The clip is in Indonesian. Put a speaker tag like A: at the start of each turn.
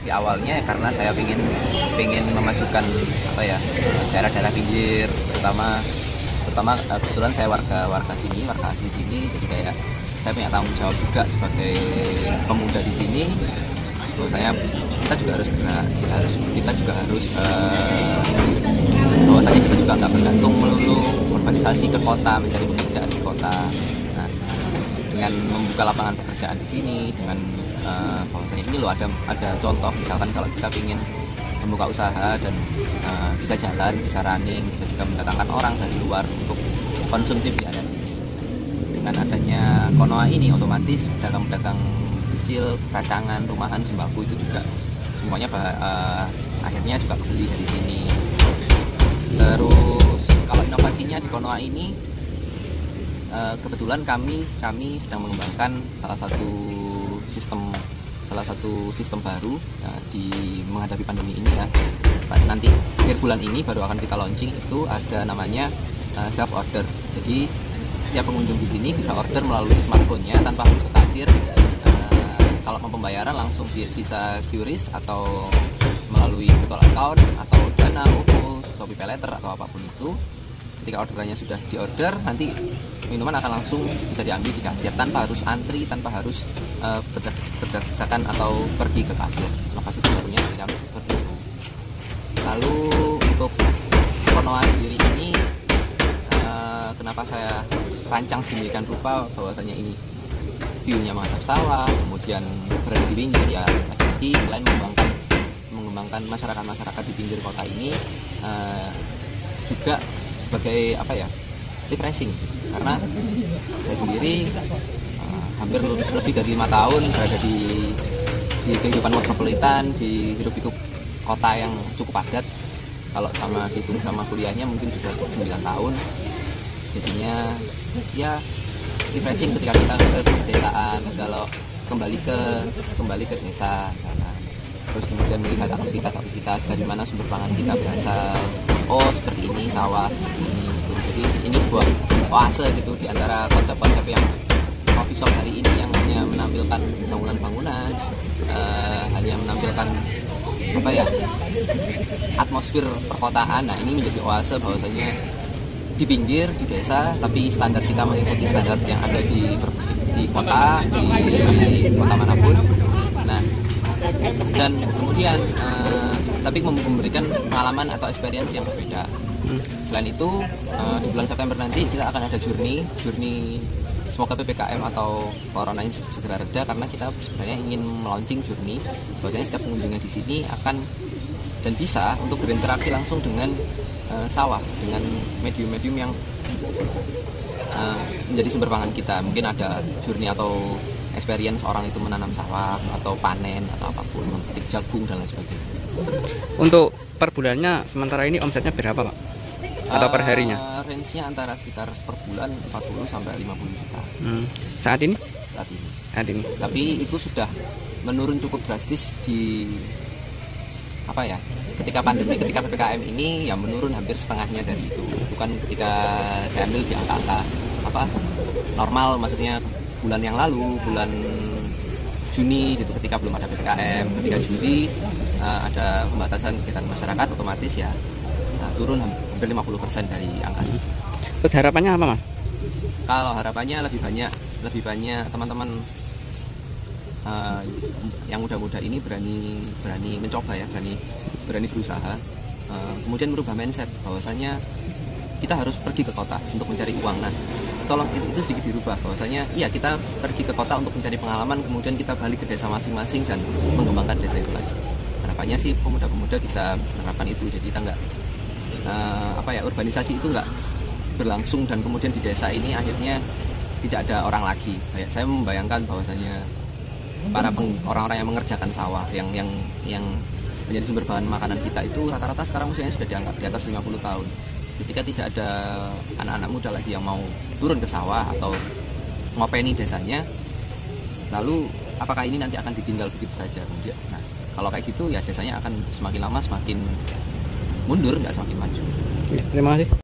A: inspirasi awalnya karena saya pengen memajukan apa ya, daerah-daerah pinggir, terutama kebetulan saya warga asli sini, jadi kayak saya punya tanggung jawab juga sebagai pemuda di sini. Bahwasanya kita juga harus gerak, bahwasanya kita juga nggak bergantung melulu urbanisasi ke kota, mencari pekerjaan di kota. Nah, dengan membuka lapangan pekerjaan di sini, dengan bahwasanya ini loh ada contoh, misalkan kalau kita ingin membuka usaha dan bisa jalan, bisa running, bisa juga mendatangkan orang dari luar untuk konsumtif di area sini. Dengan adanya Konoha ini, otomatis pedagang-pedagang kecil, kacangan, rumahan, sembako itu juga semuanya akhirnya juga kebeli dari sini. Terus kalau inovasinya di Konoha ini, kebetulan kami sedang mengembangkan salah satu sistem baru di menghadapi pandemi ini ya. Nanti akhir bulan ini baru akan kita launching, itu ada namanya self order. Jadi setiap pengunjung di sini bisa order melalui smartphone-nya tanpa harus ke kasir. Kalau mau pembayaran langsung bisa QRIS atau melalui virtual account atau Dana, OVO, Shopee Paylater atau apapun itu. Ketika orderannya sudah diorder, nanti minuman akan langsung bisa diambil di kasir tanpa harus antri, tanpa harus berdasarkan atau pergi ke kasir. Lokasi barunya kami seperti itu. Lalu untuk Konoha sendiri ini, kenapa saya rancang sedemikian rupa, bahwasanya ini view-nya menghadap sawah, kemudian berada di pinggir ya. Jadi selain mengembangkan masyarakat di pinggir kota ini, juga sebagai apa ya, refreshing, karena saya sendiri hampir lebih dari 5 tahun berada di kehidupan metropolitan, di hidup kota yang cukup padat. Kalau dihitung sama kuliahnya mungkin sudah 9 tahun. Jadinya ya refreshing ketika kita ke pedesaan, kalau kembali ke desa, terus kemudian melihat aktivitas dari mana sumber pangan kita berasal. Oh seperti ini, sawah seperti ini gitu. Jadi ini sebuah oase gitu di antara konsep-konsep yang coffee shop hari ini yang hanya menampilkan bangunan-bangunan, hanya menampilkan apa ya, atmosfer perkotaan. Nah ini menjadi oase bahwasanya di pinggir, di desa, tapi standar kita mengikuti standar yang ada di kota, di kota manapun. Nah, dan kemudian tapi memberikan pengalaman atau experience yang berbeda. Selain itu, di bulan September nanti kita akan ada journey semoga PPKM atau corona ini segera reda, karena kita sebenarnya ingin melaunching journey bahwasanya setiap pengunjungnya di sini akan dan bisa untuk berinteraksi langsung dengan sawah, dengan medium-medium yang menjadi sumber pangan kita. Mungkin ada journey atau experience orang itu menanam sawah atau panen atau apapun, memetik jagung dan lain sebagainya.
B: Untuk per bulannya sementara ini omsetnya berapa Pak? Atau per harinya?
A: Range-nya antara sekitar per bulan 40 sampai 50 juta.
B: Saat ini?
A: Saat ini. Tapi itu sudah menurun cukup drastis di apa ya? Ketika PPKM ini ya menurun hampir setengahnya dari itu. Bukan ketika saya ambil di angka-angka normal, maksudnya bulan yang lalu, bulan Juni gitu, ketika belum ada PPKM, ketika Juli ada pembatasan kegiatan masyarakat, otomatis ya turun hampir 50% dari angka itu.
B: Terus harapannya apa Mas?
A: Kalau harapannya lebih banyak teman-teman yang muda-muda ini berani mencoba ya, berani berusaha, kemudian merubah mindset bahwasanya kita harus pergi ke kota untuk mencari uang. Nah, tolong itu sedikit dirubah bahwasanya iya, kita pergi ke kota untuk mencari pengalaman, kemudian kita balik ke desa masing-masing dan mengembangkan desa itu lagi. Harapannya sih pemuda-pemuda bisa menerapkan itu, jadi kita nggak urbanisasi itu nggak berlangsung dan kemudian di desa ini akhirnya tidak ada orang lagi. Saya membayangkan bahwasanya orang-orang yang mengerjakan sawah, yang menjadi sumber bahan makanan kita itu rata-rata sekarang usianya sudah dianggap di atas 50 tahun. Ketika tidak ada anak-anak muda lagi yang mau turun ke sawah atau ngopeni desanya, lalu apakah ini nanti akan ditinggal begitu saja? Nah, kalau kayak gitu ya desanya akan semakin lama semakin mundur, nggak semakin maju.
B: Terima kasih.